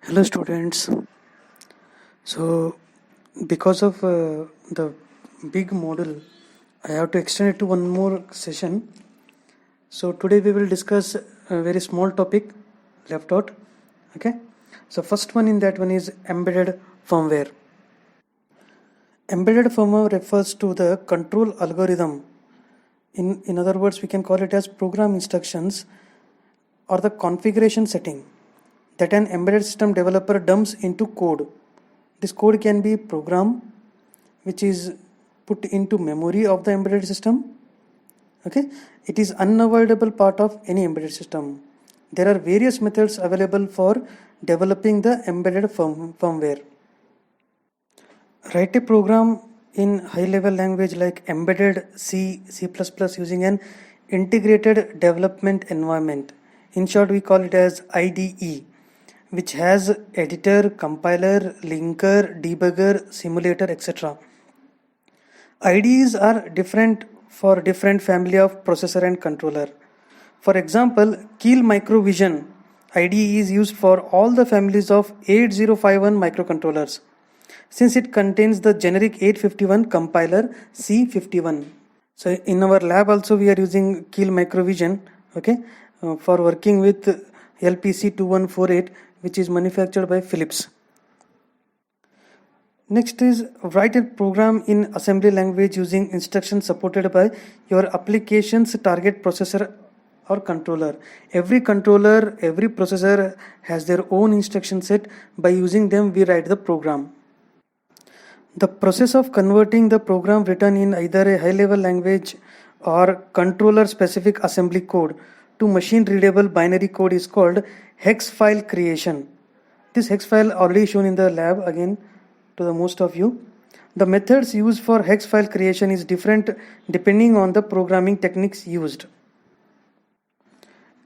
Hello students. So because of the big model, I have to extend it to one more session. So today we will discuss a very small topic left out. Okay. So first one in that one is embedded firmware. Embedded firmware refers to the control algorithm. In other words, we can call it as program instructions or the configuration setting that an embedded system developer dumps into code. This code can be program which is put into memory of the embedded system. Okay, it is unavoidable part of any embedded system. There are various methods available for developing the embedded firmware. Write a program in high level language like embedded C, C++ using an integrated development environment. In short, we call it as IDE, which has editor, compiler, linker, debugger, simulator, etc. IDEs are different for different family of processor and controller. For example, Keel Microvision IDE is used for all the families of 8051 microcontrollers, since it contains the generic 851 compiler C51. So in our lab also we are using Keel Microvision, okay, for working with LPC 2148, which is manufactured by Philips. Next is write a program in assembly language using instructions supported by your application's target processor or controller. Every controller, every processor has their own instruction set. By using them, we write the program. The process of converting the program written in either a high-level language or controller-specific assembly code to machine-readable binary code is called hex file creation. This hex file already shown in the lab again to the most of you. The methods used for hex file creation is different depending on the programming techniques used.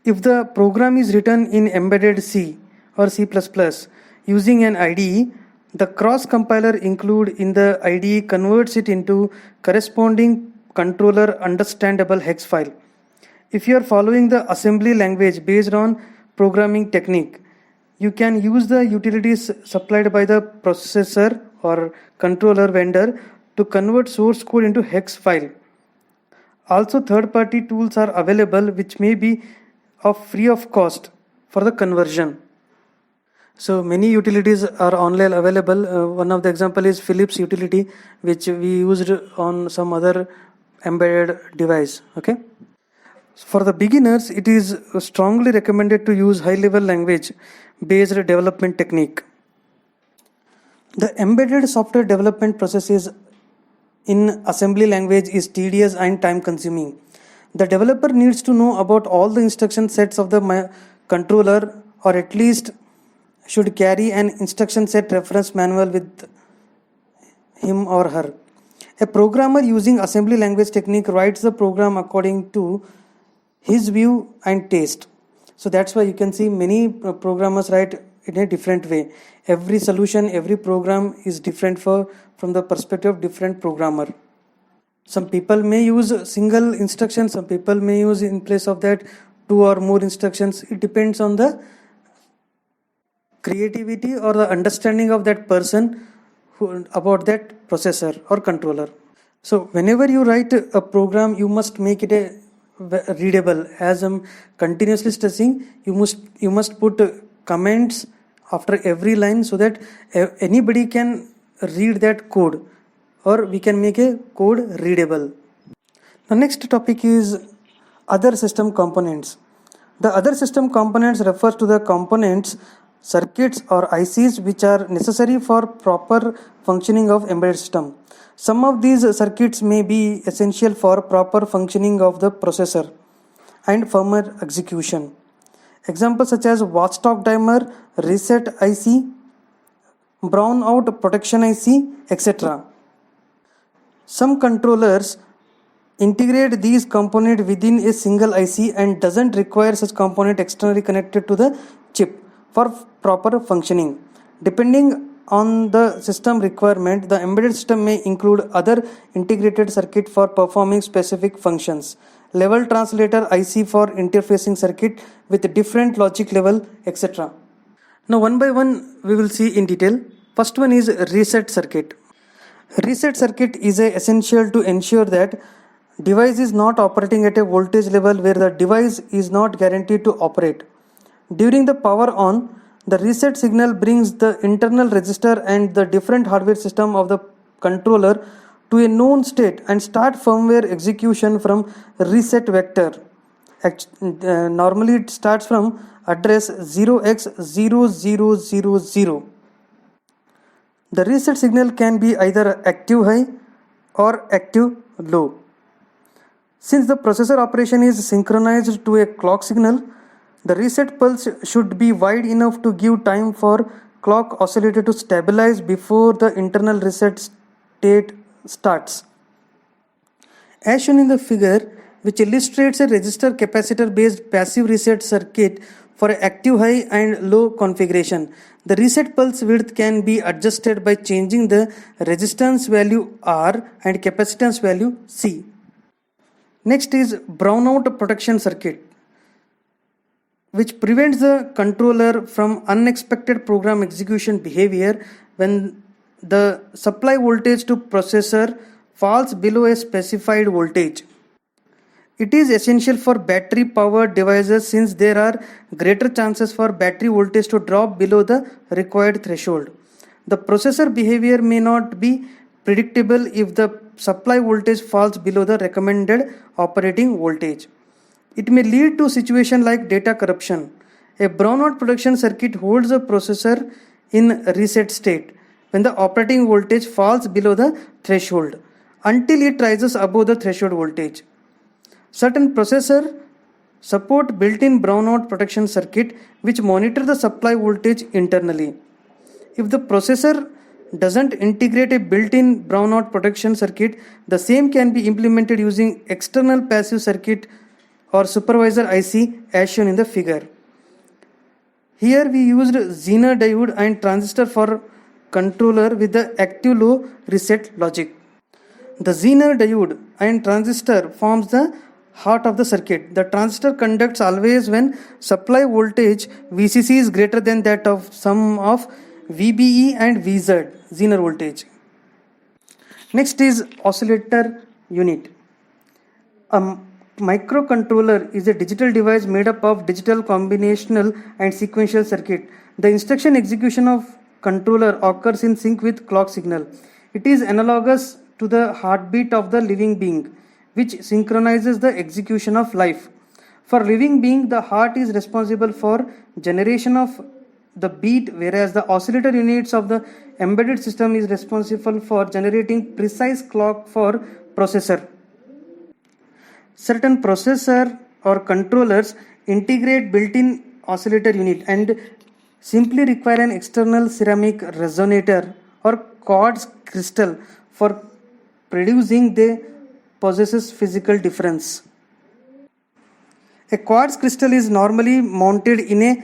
If the program is written in embedded C or C++ using an IDE, the cross compiler included in the IDE converts it into corresponding controller understandable hex file. If you are following the assembly language based on programming technique, you can use the utilities supplied by the processor or controller vendor to convert source code into hex file. Also, third-party tools are available which may be free of cost for the conversion. So many utilities are online available. One of the example is Philips utility, which we used on some other embedded device. Okay. For the beginners, it is strongly recommended to use high-level language-based development technique. The embedded software development process in assembly language is tedious and time-consuming. The developer needs to know about all the instruction sets of the controller, or at least should carry an instruction set reference manual with him or her. A programmer using assembly language technique writes the program according to his view and taste. So that's why you can see many programmers write in a different way. Every solution, every program is different from the perspective of different programmer. Some people may use single instruction, some people may use in place of that 2 or more instructions. It depends on the creativity or the understanding of that person about that processor or controller. So whenever you write a program, you must make it readable. As I'm continuously stressing, you must put comments after every line so that anybody can read that code, or we can make a code readable. The next topic is other system components. The other system components refers to the components, circuits or ICs which are necessary for proper functioning of embedded system. Some of these circuits may be essential for proper functioning of the processor and firmware execution. Examples such as watchdog timer, reset IC, brownout protection IC, etc. Some controllers integrate these components within a single IC and doesn't require such component externally connected to the chip for proper functioning. Depending on the system requirement, the embedded system may include other integrated circuit for performing specific functions, level translator IC for interfacing circuit with different logic level, etc. Now one by one we will see in detail. First one is reset circuit. Reset circuit is essential to ensure that device is not operating at a voltage level where the device is not guaranteed to operate. During the power on, the reset signal brings the internal register and the different hardware system of the controller to a known state and start firmware execution from reset vector. Normally it starts from address 0x0000. The reset signal can be either active high or active low. Since the processor operation is synchronized to a clock signal, the reset pulse should be wide enough to give time for clock oscillator to stabilize before the internal reset state starts. As shown in the figure, which illustrates a resistor capacitor based passive reset circuit for active high and low configuration. The reset pulse width can be adjusted by changing the resistance value R and capacitance value C. Next is brownout protection circuit, which prevents the controller from unexpected program execution behavior when the supply voltage to processor falls below a specified voltage. It is essential for battery powered devices since there are greater chances for battery voltage to drop below the required threshold. The processor behavior may not be predictable if the supply voltage falls below the recommended operating voltage. It may lead to situation like data corruption. A brownout protection circuit holds the processor in reset state when the operating voltage falls below the threshold until it rises above the threshold voltage. Certain processors support built-in brownout protection circuit which monitor the supply voltage internally. If the processor doesn't integrate a built-in brownout protection circuit, the same can be implemented using external passive circuit or supervisor IC as shown in the figure. Here we used Zener diode and transistor for controller with the active low reset logic. The Zener diode and transistor forms the heart of the circuit. The transistor conducts always when supply voltage VCC is greater than that of sum of VBE and VZ, Zener voltage. Next is oscillator unit. A microcontroller is a digital device made up of digital combinational and sequential circuit. The instruction execution of controller occurs in sync with clock signal. It is analogous to the heartbeat of the living being, which synchronizes the execution of life. For living being, the heart is responsible for generation of the beat, whereas the oscillator units of the embedded system is responsible for generating precise clock for processor. Certain processor or controllers integrate built-in oscillator unit and simply require an external ceramic resonator or quartz crystal for producing. They possesses physical difference. A quartz crystal is normally mounted in a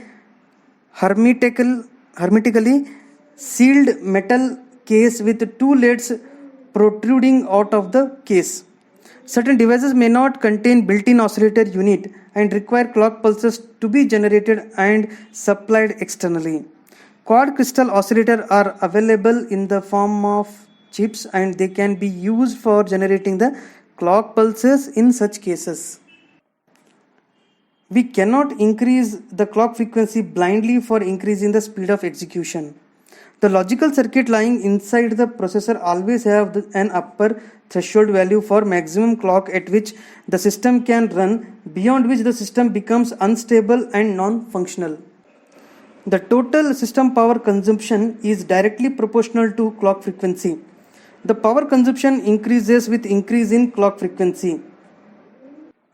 hermetically sealed metal case with two leads protruding out of the case. Certain devices may not contain built-in oscillator unit and require clock pulses to be generated and supplied externally. Quartz crystal oscillators are available in the form of chips and they can be used for generating the clock pulses in such cases. We cannot increase the clock frequency blindly for increasing the speed of execution. The logical circuit lying inside the processor always have an upper threshold value for maximum clock at which the system can run, beyond which the system becomes unstable and non-functional. The total system power consumption is directly proportional to clock frequency. The power consumption increases with increase in clock frequency.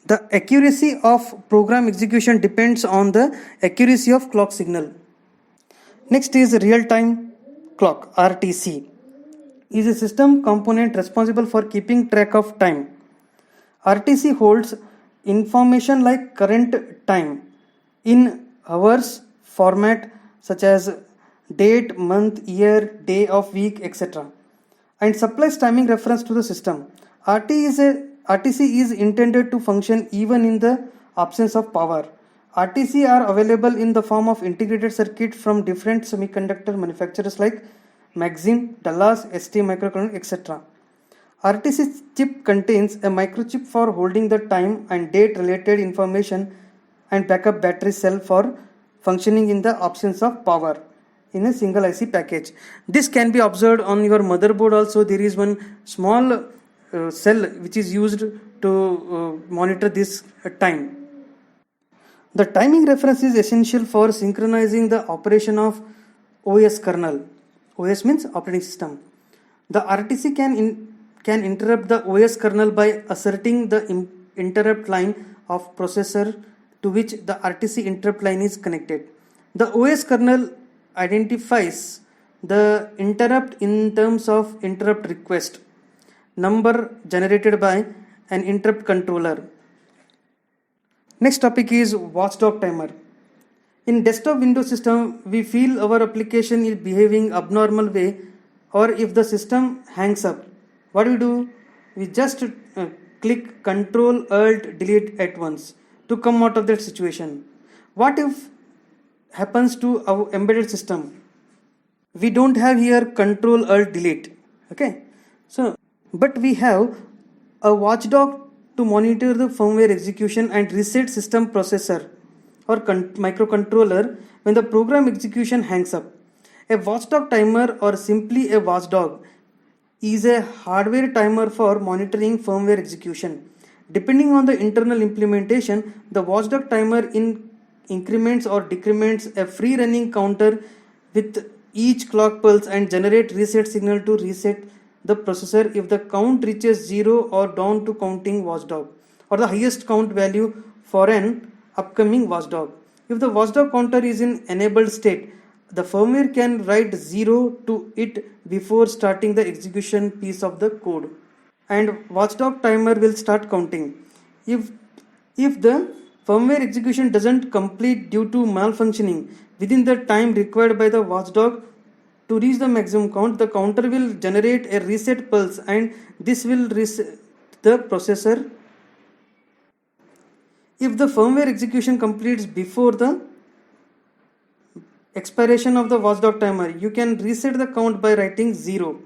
The accuracy of program execution depends on the accuracy of clock signal. Next is real-time clock, RTC. Is a system component responsible for keeping track of time. RTC holds information like current time in hours format such as date, month, year, day of week, etc. and supplies timing reference to the system. RTC is intended to function even in the absence of power. RTC are available in the form of integrated circuit from different semiconductor manufacturers like Maxim, Dallas, ST Microelectronics, etc. RTC chip contains a microchip for holding the time and date related information and backup battery cell for functioning in the absence of power in a single IC package. This can be observed on your motherboard also. There is one small cell which is used to monitor this time. The timing reference is essential for synchronizing the operation of OS kernel. OS means operating system. The RTC can interrupt the OS kernel by asserting the interrupt line of processor to which the RTC interrupt line is connected. The OS kernel identifies the interrupt in terms of interrupt request number generated by an interrupt controller. Next topic is watchdog timer. In desktop Windows system, we feel our application is behaving abnormal way, or if the system hangs up, what do? We just click Ctrl Alt Delete at once to come out of that situation. What if happens to our embedded system? We don't have here Ctrl Alt Delete. Okay, so but we have a watchdog to monitor the firmware execution and reset system processor or microcontroller when the program execution hangs up. A watchdog timer, or simply a watchdog, is a hardware timer for monitoring firmware execution. Depending on the internal implementation, the watchdog timer increments or decrements a free running counter with each clock pulse and generate reset signal to reset the processor if the count reaches 0 or down to counting watchdog, or the highest count value for an upcoming watchdog. If the watchdog counter is in enabled state, the firmware can write 0 to it before starting the execution piece of the code, and watchdog timer will start counting. If the firmware execution doesn't complete due to malfunctioning within the time required by the watchdog to reach the maximum count, the counter will generate a reset pulse and this will reset the processor. If the firmware execution completes before the expiration of the watchdog timer, you can reset the count by writing 0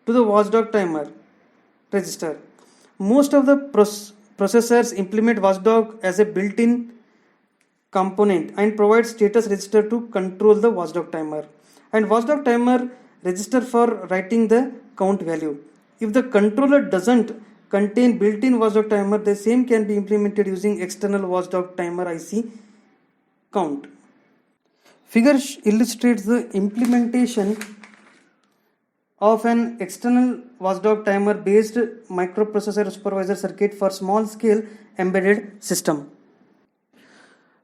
to the watchdog timer register. Most of the processors implement watchdog as a built-in component and provide status register to control the watchdog timer, and watchdog timer register for writing the count value. If the controller doesn't contain built-in watchdog timer, the same can be implemented using external watchdog timer IC count. Figure illustrates the implementation of an external watchdog timer based microprocessor supervisor circuit for small scale embedded system.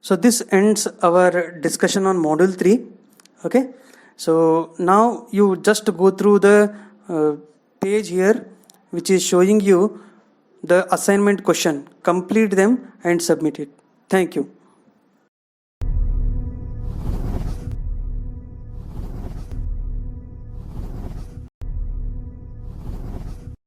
So this ends our discussion on module 3. Okay, so now you just go through the page here which is showing you the assignment question. Complete them and submit it. Thank you.